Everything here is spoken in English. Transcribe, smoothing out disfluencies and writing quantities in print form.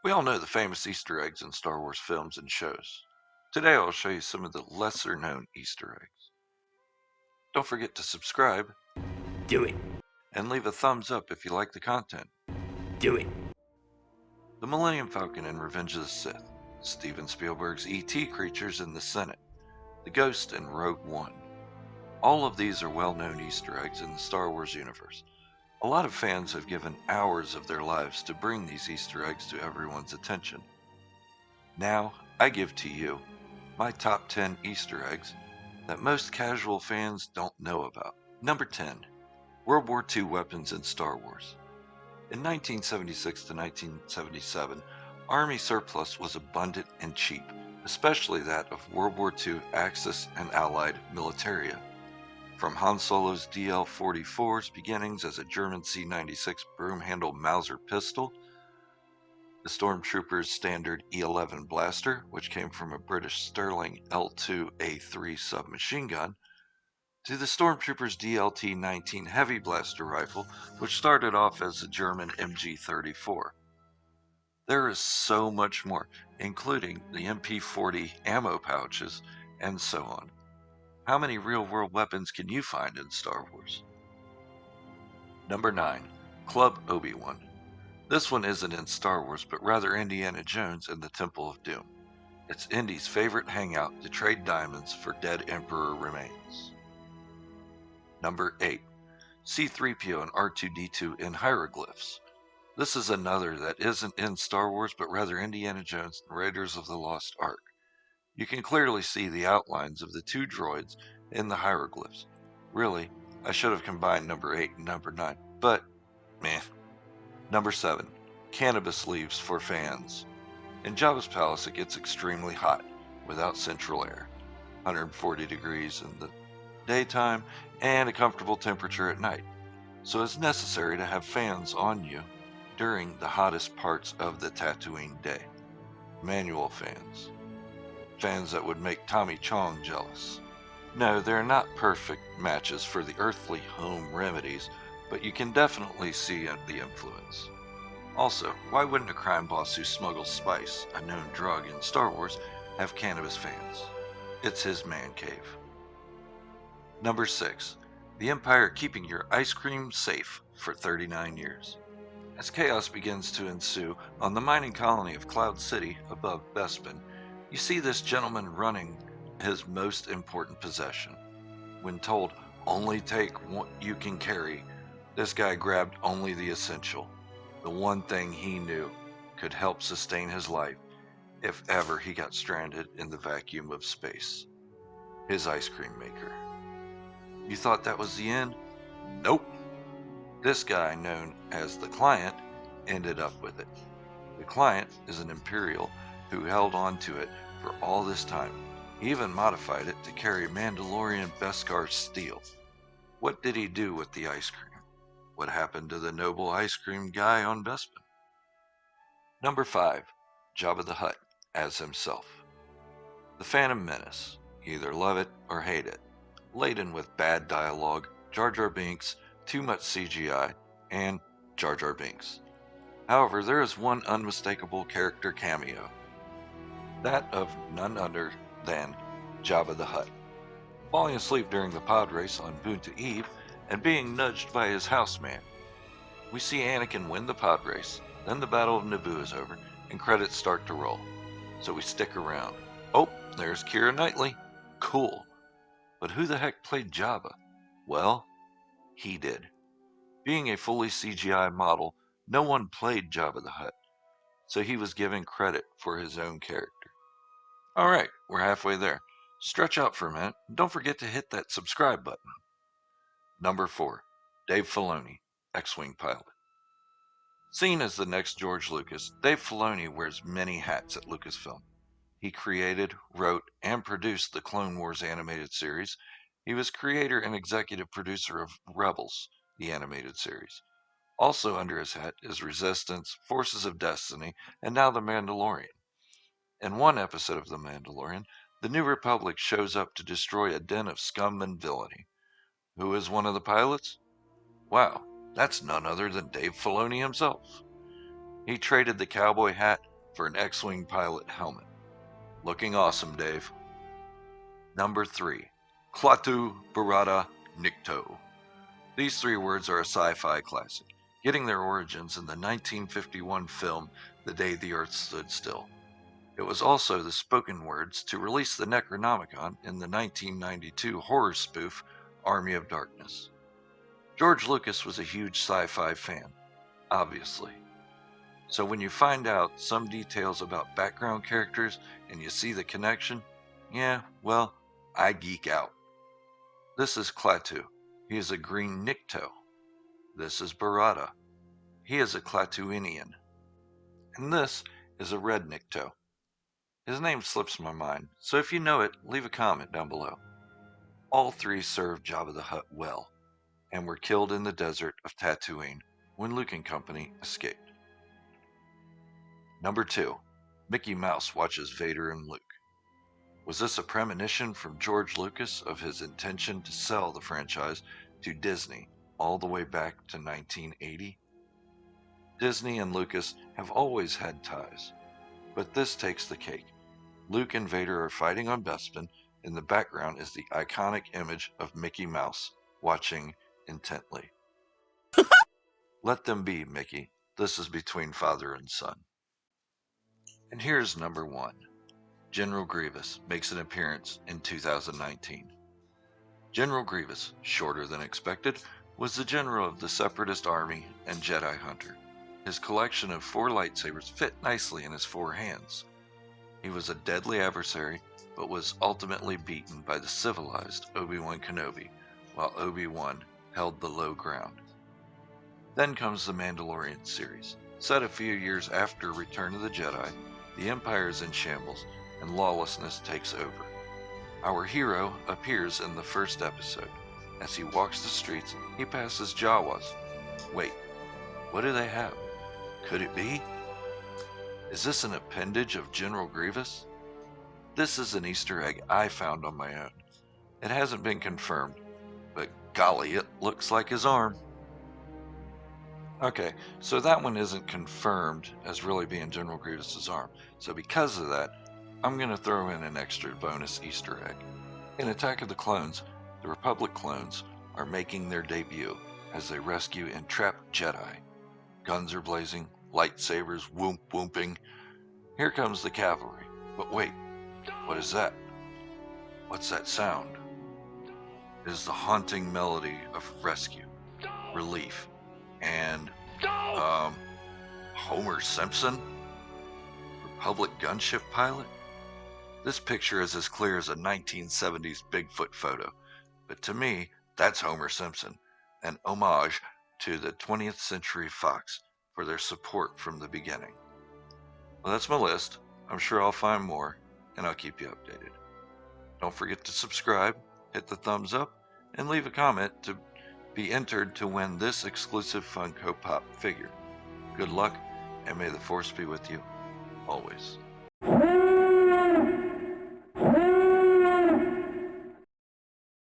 We all know the famous Easter eggs in Star Wars films and shows. Today I'll show you some of the lesser known Easter eggs. Don't forget to subscribe Do it. and leave a thumbs up if you like the content. Do it. The Millennium Falcon in Revenge of the Sith, Steven Spielberg's E.T. creatures in the Senate, the Ghost in Rogue One. All of these are well-known Easter eggs in the Star Wars universe. A lot of fans have given hours of their lives to bring these Easter eggs to everyone's attention. Now, I give to you my top 10 Easter eggs that most casual fans don't know about. Number 10. World War II weapons in Star Wars. In 1976 to 1977, Army surplus was abundant and cheap, especially that of World War II Axis and Allied militaria. From Han Solo's DL-44's beginnings as a German C-96 broom-handled Mauser pistol, the Stormtrooper's standard E-11 blaster, which came from a British Sterling L2A3 submachine gun, to the Stormtrooper's DLT-19 heavy blaster rifle, which started off as a German MG-34. There is so much more, including the MP-40 ammo pouches, and so on. How many real-world weapons can you find in Star Wars? Number 9. Club Obi-Wan. This one isn't in Star Wars, but rather Indiana Jones and the Temple of Doom. It's Indy's favorite hangout to trade diamonds for dead Emperor remains. Number 8. C-3PO and R2-D2 in hieroglyphs. This is another that isn't in Star Wars, but rather Indiana Jones and Raiders of the Lost Ark. You can clearly see the outlines of the two droids in the hieroglyphs. Really, I should have combined number 8 and number 9, but meh. Number 7. Cannabis leaves for fans. In Jabba's palace, it gets extremely hot without central air, 140 degrees in the daytime and a comfortable temperature at night. So it's necessary to have fans on you during the hottest parts of the Tatooine day. Manual fans. Fans that would make Tommy Chong jealous. No, they're not perfect matches for the earthly home remedies, but you can definitely see the influence. Also, why wouldn't a crime boss who smuggles spice, a known drug in Star Wars, have cannabis fans? It's his man cave. Number 6. The Empire keeping your ice cream safe for 39 years. As chaos begins to ensue on the mining colony of Cloud City above Bespin, you see this gentleman running his most important possession. When told, only take what you can carry, this guy grabbed only the essential, the one thing he knew could help sustain his life if ever he got stranded in the vacuum of space. His ice cream maker. You thought that was the end? Nope. This guy, known as the Client, ended up with it. The Client is an Imperial who held on to it for all this time. He even modified it to carry Mandalorian Beskar steel. What did he do with the ice cream? What happened to the noble ice cream guy on Bespin? Number 5. Jabba the Hutt as himself. The Phantom Menace. You either love it or hate it. Laden with bad dialogue, Jar Jar Binks, too much CGI, and Jar Jar Binks. However, there is one unmistakable character cameo. That of none other than Jabba the Hutt. Falling asleep during the pod race on Boonta Eve and being nudged by his houseman. We see Anakin win the pod race, then the Battle of Naboo is over, and credits start to roll. So we stick around. Oh, there's Keira Knightley. Cool. But who the heck played Jabba? Well, he did. Being a fully CGI model, no one played Jabba the Hutt, so he was given credit for his own character. Alright, we're halfway there. Stretch out for a minute, and don't forget to hit that subscribe button. Number 4. Dave Filoni, X-Wing pilot. Seen as the next George Lucas, Dave Filoni wears many hats at Lucasfilm. He created, wrote, and produced the Clone Wars animated series. He was creator and executive producer of Rebels, the animated series. Also under his hat is Resistance, Forces of Destiny, and now The Mandalorian. In one episode of The Mandalorian, the New Republic shows up to destroy a den of scum and villainy. Who is one of the pilots? Wow, that's none other than Dave Filoni himself. He traded the cowboy hat for an X-Wing pilot helmet. Looking awesome, Dave. Number 3. Klaatu Barada Nikto. These 3 words are a sci-fi classic, getting their origins in the 1951 film The Day the Earth Stood Still. It was also the spoken words to release the Necronomicon in the 1992 horror spoof Army of Darkness. George Lucas was a huge sci-fi fan, obviously. So when you find out some details about background characters and you see the connection, yeah, well, I geek out. This is Klaatu. He is a green Nikto. This is Barada. He is a Klaatuinian. And this is a red Nikto. His name slips my mind, so if you know it, leave a comment down below. All 3 served Jabba the Hutt well, and were killed in the desert of Tatooine when Luke and company escaped. Number 2. Mickey Mouse watches Vader and Luke. Was this a premonition from George Lucas of his intention to sell the franchise to Disney all the way back to 1980? Disney and Lucas have always had ties, but this takes the cake. Luke and Vader are fighting on Bespin. In the background is the iconic image of Mickey Mouse watching intently. Let them be, Mickey. This is between father and son. And here's number 1. General Grievous makes an appearance in 2019. General Grievous, shorter than expected, was the general of the Separatist Army and Jedi Hunter. His collection of 4 lightsabers fit nicely in his 4 hands. He was a deadly adversary, but was ultimately beaten by the civilized Obi-Wan Kenobi, while Obi-Wan held the low ground. Then comes the Mandalorian series. Set a few years after Return of the Jedi, the Empire is in shambles, and lawlessness takes over. Our hero appears in the first episode. As he walks the streets, he passes Jawas. Wait, what do they have? Could it be? Is this an appendage of General Grievous? This is an Easter egg I found on my own. It hasn't been confirmed, but golly, it looks like his arm. Okay, so that one isn't confirmed as really being General Grievous's arm. So because of that, I'm going to throw in an extra bonus Easter egg. In Attack of the Clones, the Republic clones are making their debut as they rescue entrapped Jedi. Guns are blazing, lightsabers whooping. Here comes the cavalry. But wait, what is that? What's that sound? It is the haunting melody of rescue, relief, and Homer Simpson? Republic gunship pilot? This picture is as clear as a 1970s Bigfoot photo, but to me, that's Homer Simpson, an homage to the 20th Century Fox for their support from the beginning. Well, that's my list. I'm sure I'll find more, and I'll keep you updated. Don't forget to subscribe, hit the thumbs up, and leave a comment to be entered to win this exclusive Funko Pop figure. Good luck, and may the Force be with you always.